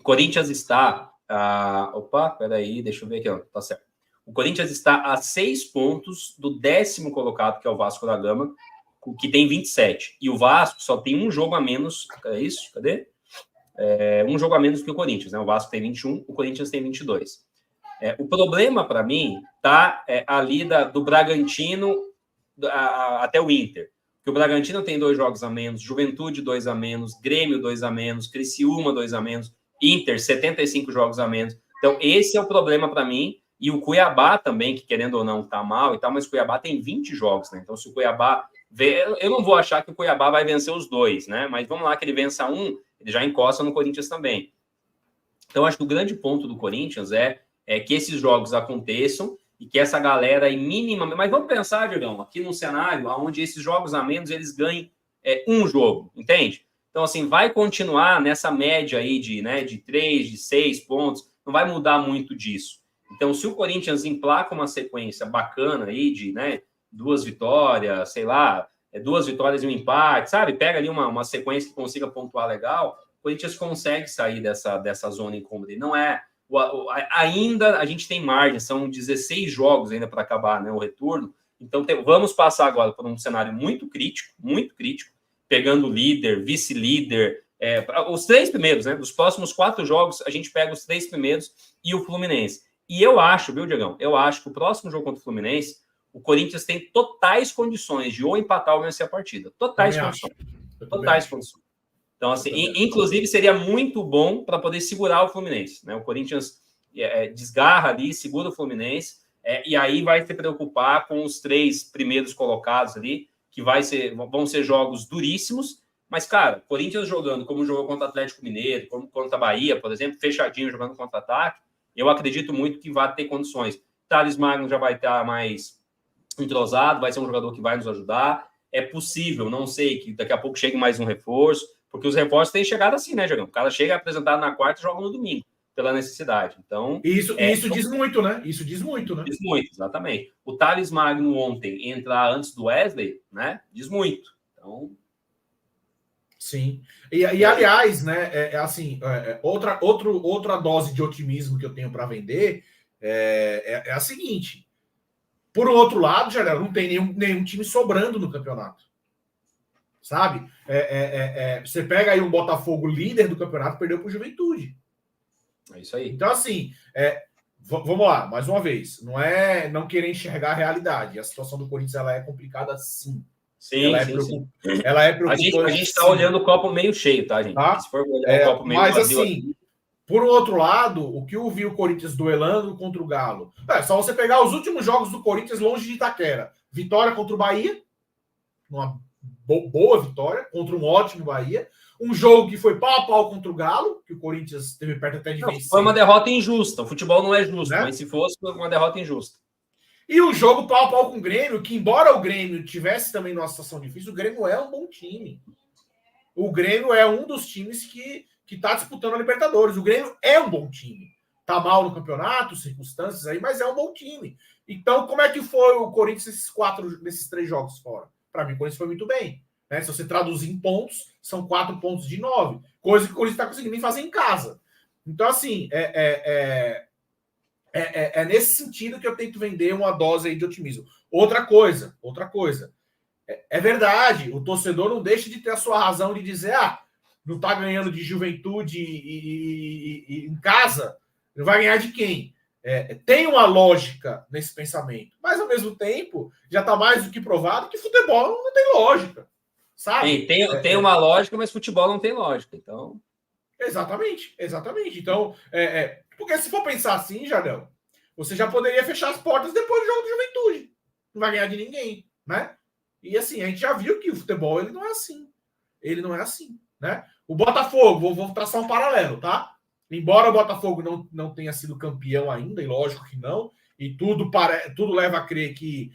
Corinthians está... opa, peraí, deixa eu ver aqui, ó, tá certo. O Corinthians está a 6 pontos do 10º colocado, que é o Vasco da Gama, que tem 27. E o Vasco só tem um jogo a menos, é isso? Cadê? Um jogo a menos que o Corinthians, né? O Vasco tem 21, o Corinthians tem 22. O problema, para mim, tá ali do Bragantino até o Inter. Que o Bragantino tem 2 jogos a menos, Juventude 2 a menos, Grêmio 2 a menos, Criciúma 2 a menos, Inter 75 jogos a menos. Então, esse é o problema para mim. E o Cuiabá também, que querendo ou não tá mal e tal, mas o Cuiabá tem 20 jogos, né? Então, se o Cuiabá... Eu não vou achar que o Cuiabá vai vencer os 2, né? Mas vamos lá que ele vença um, ele já encosta no Corinthians também. Então, acho que o grande ponto do Corinthians é que esses jogos aconteçam e que essa galera aí minimamente... Mas vamos pensar, Diogão, aqui num cenário onde esses jogos a menos, eles ganhem um jogo, entende? Então, assim, vai continuar nessa média aí de 3, de 6 pontos, não vai mudar muito disso. Então, se o Corinthians emplaca uma sequência bacana aí de 2 vitórias, sei lá, 2 vitórias e um empate, sabe? Pega ali uma sequência que consiga pontuar legal, o Corinthians consegue sair dessa zona incômoda. E não ainda a gente tem margem, são 16 jogos ainda para acabar, né, o retorno. Então, vamos passar agora por um cenário muito crítico, pegando líder, vice-líder, os 3 primeiros, né? Dos próximos 4 jogos, a gente pega os 3 primeiros e o Fluminense. E eu acho, viu, Diogão? Eu acho que o próximo jogo contra o Fluminense, o Corinthians tem totais condições de ou empatar ou vencer a partida. Totais condições. Totais condições. Então, assim, inclusive seria muito bom para poder segurar o Fluminense, né? O Corinthians desgarra ali, segura o Fluminense, e aí vai se preocupar com os 3 primeiros colocados ali, que vão ser jogos duríssimos, mas, cara, Corinthians jogando como jogou contra o Atlético Mineiro, como contra a Bahia, por exemplo, fechadinho, jogando contra-ataque, eu acredito muito que vai ter condições. Thales Magno já vai estar mais entrosado, vai ser um jogador que vai nos ajudar. É possível, não sei, que daqui a pouco chegue mais um reforço, porque os reforços têm chegado assim, né, Diogão? O cara chega apresentado na quarta e joga no domingo, pela necessidade. Então, isso diz muito, né? Isso diz muito, né? Diz muito, exatamente. O Thales Magno ontem entrar antes do Wesley, né? Diz muito. Então... Sim. E aliás, né, outra dose de otimismo que eu tenho para vender é a seguinte. Por outro lado, já não tem nenhum time sobrando no campeonato. Sabe? Você pega aí um Botafogo líder do campeonato, perdeu para o Juventude. É isso aí. Então, assim, vamos lá, mais uma vez. Não querer enxergar a realidade. A situação do Corinthians ela é complicada, sim. Sim, ela é preocupante. A gente está olhando o copo meio cheio, tá, gente? Tá? Se for olhar o copo meio mas, vazio, assim, por outro lado, o que eu vi o Corinthians duelando contra o Galo? Só você pegar os últimos jogos do Corinthians longe de Itaquera. Vitória contra o Bahia, uma boa vitória, contra um ótimo Bahia. Um jogo que foi pau a pau contra o Galo, que o Corinthians teve perto até de vencer. Foi uma derrota injusta. O futebol não é justo, né? Mas se fosse, foi uma derrota injusta. E o jogo pau a pau com o Grêmio, que embora o Grêmio tivesse também numa situação difícil, o Grêmio é um bom time. O Grêmio é um dos times que está disputando a Libertadores. O Grêmio é um bom time. Tá mal no campeonato, circunstâncias aí, mas é um bom time. Então, como é que foi o Corinthians nesses 3 jogos fora? Para mim, o Corinthians foi muito bem. Né? Se você traduzir em pontos, são 4 pontos de 9. Coisa que o Corinthians está conseguindo fazer em casa. Então, assim, nesse sentido que eu tento vender uma dose aí de otimismo. Outra coisa. É verdade, o torcedor não deixa de ter a sua razão de dizer não tá ganhando de Juventude e em casa, não vai ganhar de quem? Tem uma lógica nesse pensamento, mas ao mesmo tempo já está mais do que provado que futebol não tem lógica, sabe? Tem uma lógica, mas futebol não tem lógica, então... Exatamente. Então, porque se for pensar assim, Jardel, você já poderia fechar as portas depois do jogo de Juventude. Não vai ganhar de ninguém, né? E assim, a gente já viu que o futebol ele não é assim. Ele não é assim, né? O Botafogo, vou traçar um paralelo, tá? Embora o Botafogo não tenha sido campeão ainda, e lógico que não, e tudo leva a crer que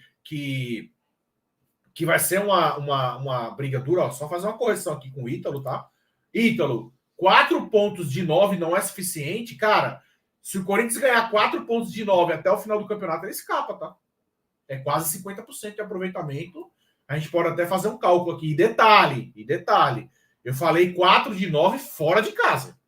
vai ser uma briga dura. Ó, só fazer uma correção aqui com o Ítalo, tá? Ítalo, 4 pontos de 9 não é suficiente, cara. Se o Corinthians ganhar 4 pontos de 9 até o final do campeonato, ele escapa, tá? É quase 50% de aproveitamento. A gente pode até fazer um cálculo aqui. E detalhe, eu falei 4 de 9 fora de casa.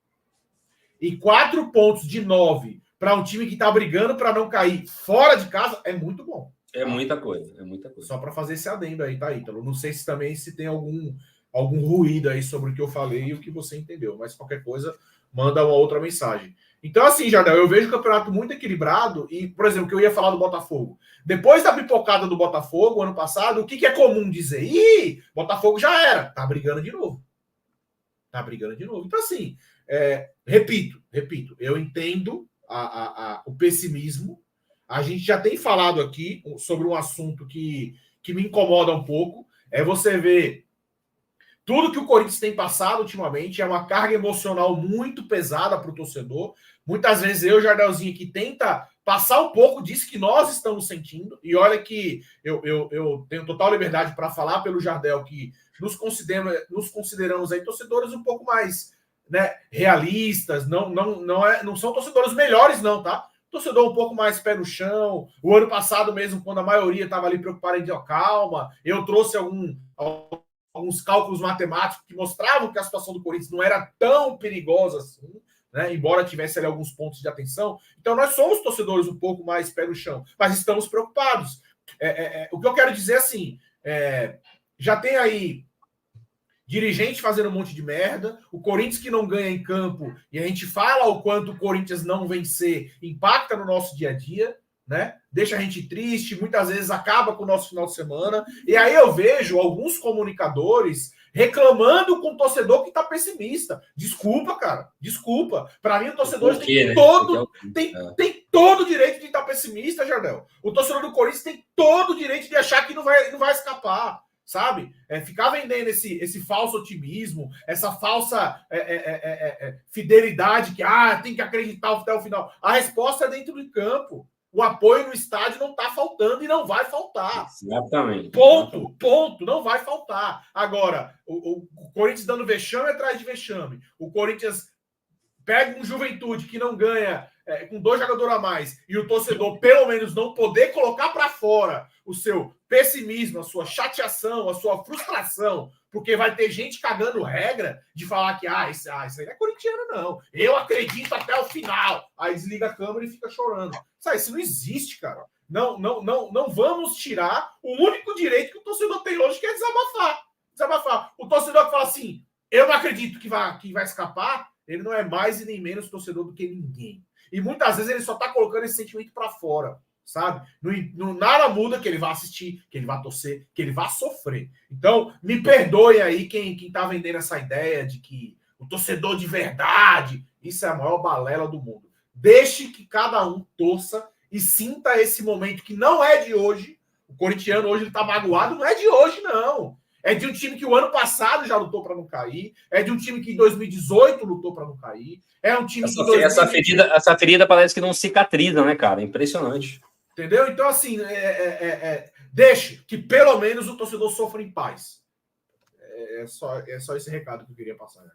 E 4 pontos de 9 para um time que está brigando para não cair fora de casa é muito bom. É muita coisa, é muita coisa. Só para fazer esse adendo aí, tá, Ítalo? Não sei se também se tem algum ruído aí sobre o que eu falei e o que você entendeu, mas qualquer coisa, manda uma outra mensagem. Então, assim, Jardel, eu vejo o campeonato muito equilibrado e, por exemplo, que eu ia falar do Botafogo. Depois da pipocada do Botafogo, ano passado, o que é comum dizer? Ih, Botafogo já era. Tá brigando de novo. Tá brigando de novo. Então, assim, repito, eu entendo o pessimismo. A gente já tem falado aqui sobre um assunto que me incomoda um pouco. É você ver tudo que o Corinthians tem passado ultimamente, é uma carga emocional muito pesada para o torcedor. Muitas vezes eu, Jardelzinho, que tenta passar um pouco disso que nós estamos sentindo. E olha que eu tenho total liberdade para falar pelo Jardel que nos consideramos aí torcedores um pouco mais, né, realistas. Não são torcedores melhores, não, tá? Torcedor um pouco mais pé no chão. O ano passado mesmo, quando a maioria estava ali preocupada em dizer, calma, eu trouxe alguns cálculos matemáticos que mostravam que a situação do Corinthians não era tão perigosa assim, né? Embora tivesse ali alguns pontos de atenção. Então, nós somos torcedores um pouco mais pé no chão, mas estamos preocupados. O que eu quero dizer assim, já tem aí dirigente fazendo um monte de merda, o Corinthians que não ganha em campo, e a gente fala o quanto o Corinthians não vencer impacta no nosso dia a dia, né? Deixa a gente triste, muitas vezes acaba com o nosso final de semana. E aí eu vejo alguns comunicadores reclamando com o torcedor que está pessimista. Desculpa, cara. Desculpa. Para mim, o torcedor tem todo o direito de estar pessimista, Jardel. O torcedor do Corinthians tem todo o direito de achar que não vai escapar. Sabe? Ficar vendendo esse falso otimismo, essa falsa fidelidade que tem que acreditar até o final. A resposta é dentro do campo. O apoio no estádio não está faltando e não vai faltar. Exatamente. Ponto. Não vai faltar. Agora, o Corinthians dando vexame atrás de vexame. O Corinthians pega um Juventude que não ganha com 2 jogadores a mais e o torcedor, pelo menos, não poder colocar para fora o seu pessimismo, a sua chateação, a sua frustração, porque vai ter gente cagando regra de falar que isso aí não é corintiano, não. Eu acredito até o final. Aí desliga a câmera e fica chorando. Isso não existe, cara. Não vamos tirar o único direito que o torcedor tem hoje, que é desabafar. O torcedor que fala assim, eu não acredito que vai escapar, ele não é mais e nem menos torcedor do que ninguém. E muitas vezes ele só tá colocando esse sentimento para fora, sabe? Nada muda que ele vá assistir, que ele vá torcer, que ele vá sofrer. Então, me perdoe aí quem tá vendendo essa ideia de que o torcedor de verdade, isso é a maior balela do mundo. Deixe que cada um torça e sinta esse momento que não é de hoje. O corintiano hoje ele tá magoado, não é de hoje, não. É de um time que o ano passado já lutou para não cair. É de um time que em 2018 lutou para não cair. É um time que... Essa ferida parece que não cicatriza, né, cara? Impressionante. Entendeu? Então, assim, deixe que pelo menos o torcedor sofra em paz. É só esse recado que eu queria passar, né,